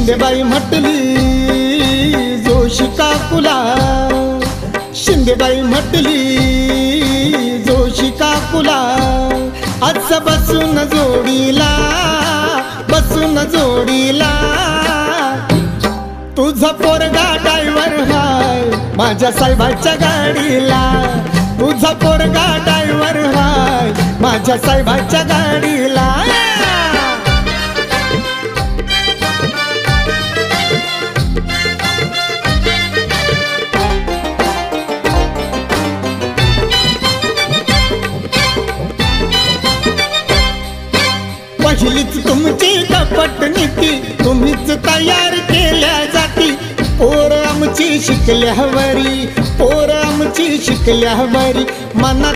शिंदेबाई म्हटली जोशी काकूला, शिंदेबाई म्हटली जोशी काकूला, आज बसून जोडीला, बसून जोडीला, तुझा पोरगा ड्रायव्हर हाय माझ्या साहेबाच्या गाडीला, तुझा पोरगा ड्रायव्हर हाय माझ्या साहेबाच्या गाडीला. पहिलीच तुमची कपट नीती, तुम्हीच तयार केल्या जाती, पोर आमची शिकल्यावरी, पोर आमची शिकल्यावरी, मनात